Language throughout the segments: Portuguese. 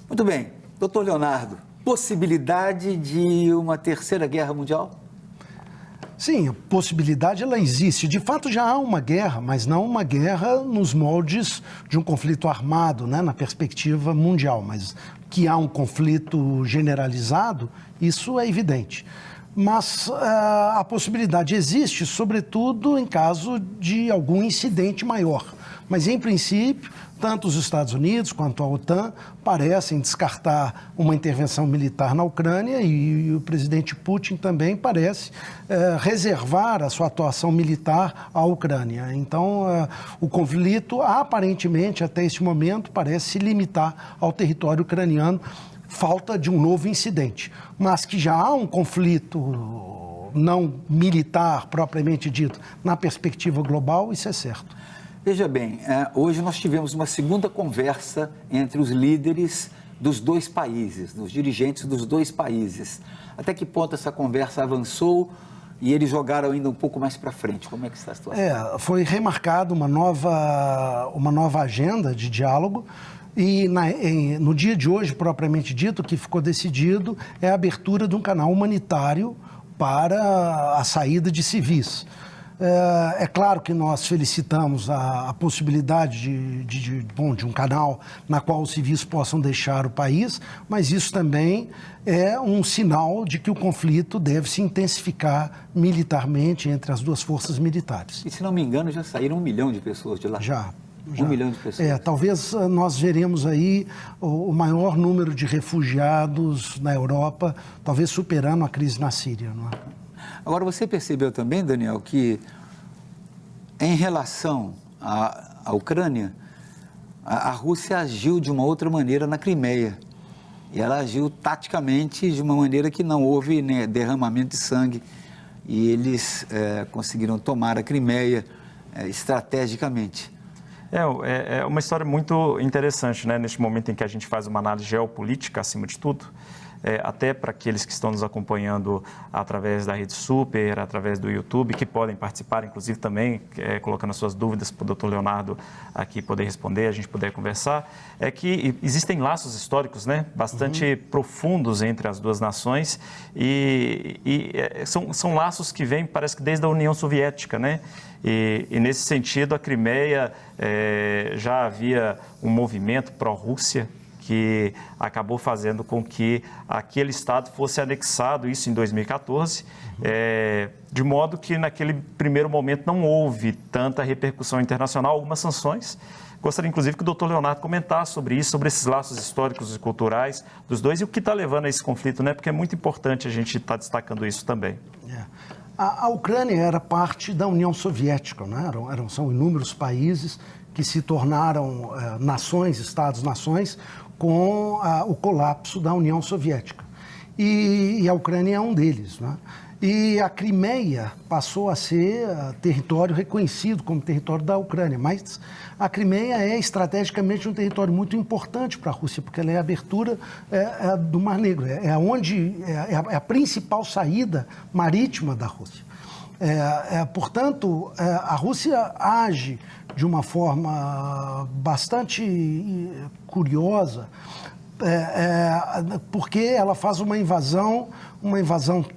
Muito bem. Doutor Leonardo, possibilidade de uma terceira guerra mundial? Sim, a possibilidade ela existe. De fato, já há uma guerra, mas não uma guerra nos moldes de um conflito armado, né, na perspectiva mundial. Mas que há um conflito generalizado, isso é evidente. Mas a possibilidade existe, sobretudo em caso de algum incidente maior. Mas, em princípio, tanto os Estados Unidos quanto a OTAN parecem descartar uma intervenção militar na Ucrânia e o presidente Putin também parece reservar a sua atuação militar à Ucrânia. Então, o conflito, aparentemente, até esse momento, parece se limitar ao território ucraniano, falta de um novo incidente. Mas que já há um conflito não militar, propriamente dito, na perspectiva global, isso é certo. Veja bem, hoje nós tivemos uma segunda conversa entre os líderes dos dois países, dos dirigentes dos dois países. Até que ponto essa conversa avançou e eles jogaram ainda um pouco mais para frente? Como é que está a situação? Foi remarcada uma nova agenda de diálogo e no dia de hoje, propriamente dito, o que ficou decidido é a abertura de um canal humanitário para a saída de civis. É claro que nós felicitamos a possibilidade de um canal na qual os civis possam deixar o país, mas isso também é um sinal de que o conflito deve se intensificar militarmente entre as duas forças militares. E, se não me engano, já saíram 1 milhão de pessoas de lá. Já. 1 milhão de pessoas. Talvez nós veremos aí o maior número de refugiados na Europa, talvez superando a crise na Síria, não é? Agora, você percebeu também, Daniel, que em relação à Ucrânia, a Rússia agiu de uma outra maneira na Crimeia. E ela agiu taticamente de uma maneira que não houve, né, derramamento de sangue. E eles conseguiram tomar a Crimeia estrategicamente. É uma história muito interessante, né? Neste momento em que a gente faz uma análise geopolítica, acima de tudo. Até para aqueles que estão nos acompanhando através da Rede Super, através do YouTube, que podem participar, inclusive também colocando as suas dúvidas para o doutor Leonardo aqui poder responder, a gente poder conversar, é que existem laços históricos, né, bastante profundos entre as duas nações e são laços que vêm, parece que desde a União Soviética, né? E nesse sentido, a Crimeia já havia um movimento pró-Rússia, que acabou fazendo com que aquele Estado fosse anexado, isso em 2014, de modo que naquele primeiro momento não houve tanta repercussão internacional, algumas sanções. Gostaria, inclusive, que o doutor Leonardo comentasse sobre isso, sobre esses laços históricos e culturais dos dois e o que está levando a esse conflito, né? Porque é muito importante a gente estar destacando isso também. A Ucrânia era parte da União Soviética, né? São inúmeros países que se tornaram nações, Estados-nações, com o colapso da União Soviética. E a Ucrânia é um deles, né? E a Crimeia passou a ser território reconhecido como território da Ucrânia, mas a Crimeia é estrategicamente um território muito importante para a Rússia, porque ela é a abertura do Mar Negro, é a principal saída marítima da Rússia. Portanto, a Rússia age de uma forma bastante curiosa, porque ela faz uma invasão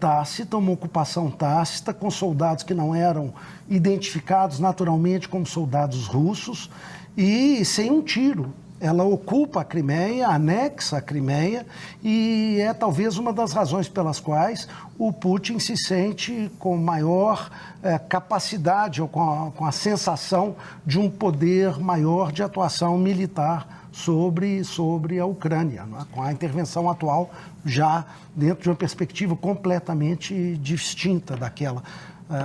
tácita, uma ocupação tácita, com soldados que não eram identificados naturalmente como soldados russos e sem um tiro. Ela ocupa a Crimeia, anexa a Crimeia e é talvez uma das razões pelas quais o Putin se sente com maior capacidade ou com a sensação de um poder maior de atuação militar sobre a Ucrânia, né? Com a intervenção atual já dentro de uma perspectiva completamente distinta daquela.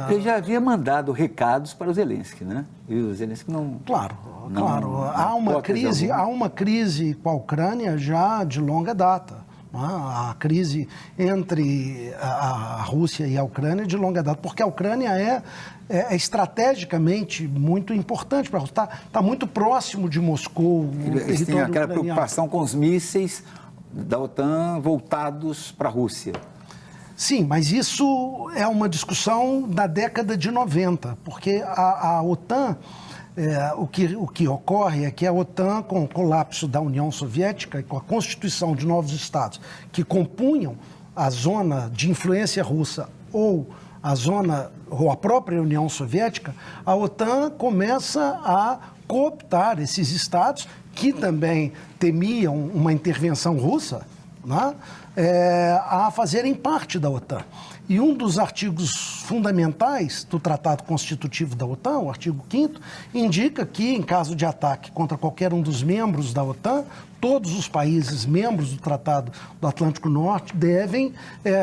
Eu já havia mandado recados para o Zelensky, né? E o Zelensky não... Claro. Há uma crise com a Ucrânia já de longa data. A crise entre a Rússia e a Ucrânia de longa data, porque a Ucrânia é estrategicamente muito importante para a Rússia. Está muito próximo de Moscou. Eles têm aquela preocupação com os mísseis da OTAN voltados para a Rússia. Sim, mas isso é uma discussão da década de 90, porque a OTAN o que ocorre é que a OTAN, com o colapso da União Soviética e com a constituição de novos estados que compunham a zona de influência russa ou a própria União Soviética, a OTAN começa a cooptar esses estados que também temiam uma intervenção russa, né, a fazerem parte da OTAN. E um dos artigos fundamentais do Tratado Constitutivo da OTAN, o artigo 5º, indica que, em caso de ataque contra qualquer um dos membros da OTAN, todos os países membros do Tratado do Atlântico Norte devem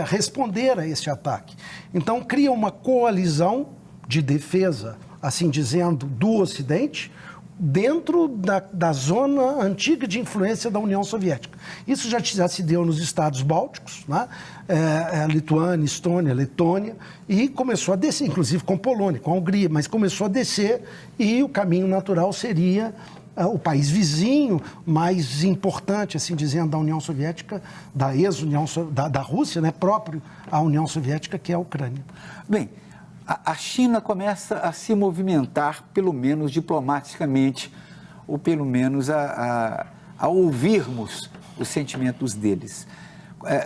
responder a esse ataque. Então, cria uma coalizão de defesa, assim dizendo, do Ocidente, dentro da zona antiga de influência da União Soviética. Isso já se deu nos estados bálticos, né? Lituânia, Estônia, Letônia, e começou a descer, inclusive com Polônia, com a Hungria, mas começou a descer e o caminho natural seria o país vizinho mais importante, assim dizendo, da União Soviética, da ex-União, da Rússia, né? Próprio à União Soviética, que é a Ucrânia. Bem, a China começa a se movimentar, pelo menos diplomaticamente, ou pelo menos a ouvirmos os sentimentos deles,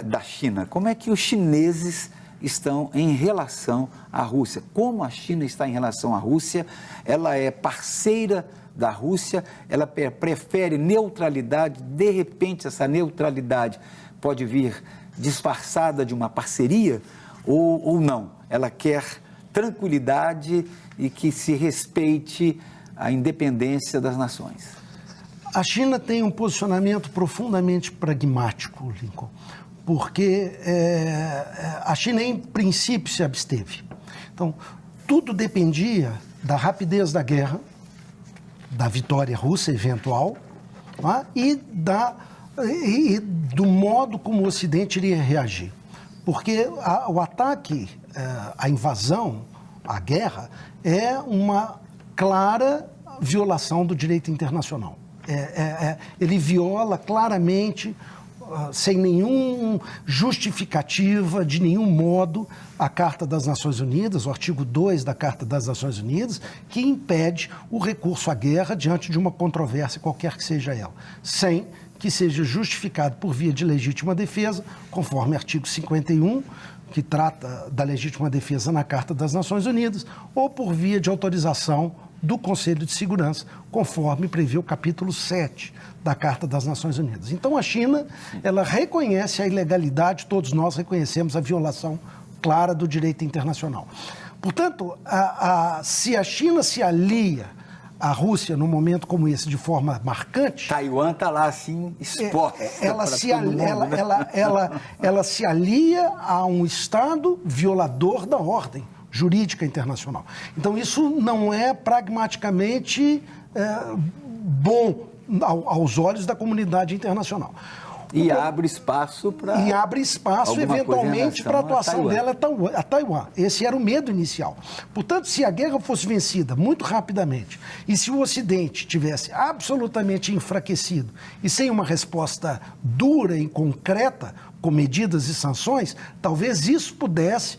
da China. Como é que os chineses estão em relação à Rússia? Como a China está em relação à Rússia? Ela é parceira da Rússia? Ela prefere neutralidade? De repente, essa neutralidade pode vir disfarçada de uma parceria ou não? Ela quer tranquilidade e que se respeite a independência das nações. A China tem um posicionamento profundamente pragmático, Lincoln, porque a China, em princípio, se absteve. Então, tudo dependia da rapidez da guerra, da vitória russa eventual, tá? e do modo como o Ocidente iria reagir. Porque o ataque, a invasão, a guerra, é uma clara violação do direito internacional. Ele viola claramente, sem nenhuma justificativa, de nenhum modo, a Carta das Nações Unidas, o artigo 2 da Carta das Nações Unidas, que impede o recurso à guerra diante de uma controvérsia, qualquer que seja ela, sem que seja justificado por via de legítima defesa, conforme artigo 51, que trata da legítima defesa na Carta das Nações Unidas, ou por via de autorização do Conselho de Segurança, conforme prevê o capítulo 7 da Carta das Nações Unidas. Então, a China, ela reconhece a ilegalidade, todos nós reconhecemos a violação clara do direito internacional. Portanto, se a China se alia à Rússia num momento como esse de forma marcante... Taiwan está lá, assim, exposta ela se alia a um Estado violador da ordem jurídica internacional. Então, isso não é pragmaticamente bom aos olhos da comunidade internacional. E abre espaço para... E abre espaço, eventualmente, para a atuação dela a Taiwan. Esse era o medo inicial. Portanto, se a guerra fosse vencida muito rapidamente e se o Ocidente tivesse absolutamente enfraquecido e sem uma resposta dura e concreta, com medidas e sanções, talvez isso pudesse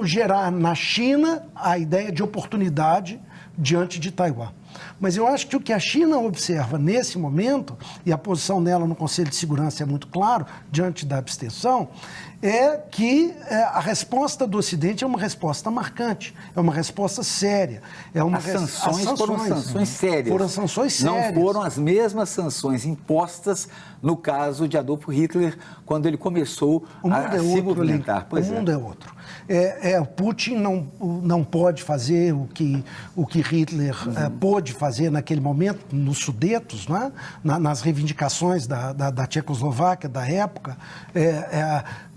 gerar na China a ideia de oportunidade diante de Taiwan. Mas eu acho que o que a China observa nesse momento, e a posição dela no Conselho de Segurança é muito claro, diante da abstenção, é que a resposta do Ocidente é uma resposta marcante, é uma resposta séria. As sanções foram sanções sérias. Foram sanções sérias. Não foram as mesmas sanções impostas no caso de Adolf Hitler, quando ele começou a se movimentar. O mundo é outro. Putin não pode fazer o que Hitler pôde fazer naquele momento, nos Sudetos, né? Nas reivindicações da Tchecoslováquia da época,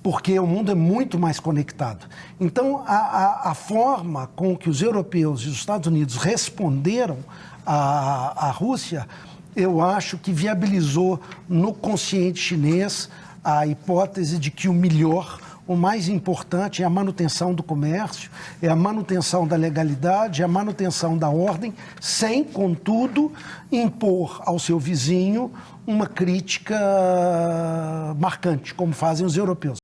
porque o mundo é muito mais conectado. Então, a forma com que os europeus e os Estados Unidos responderam à Rússia, eu acho que viabilizou no consciente chinês a hipótese de que o melhor, o mais importante é a manutenção do comércio, é a manutenção da legalidade, é a manutenção da ordem, sem, contudo, impor ao seu vizinho uma crítica marcante, como fazem os europeus.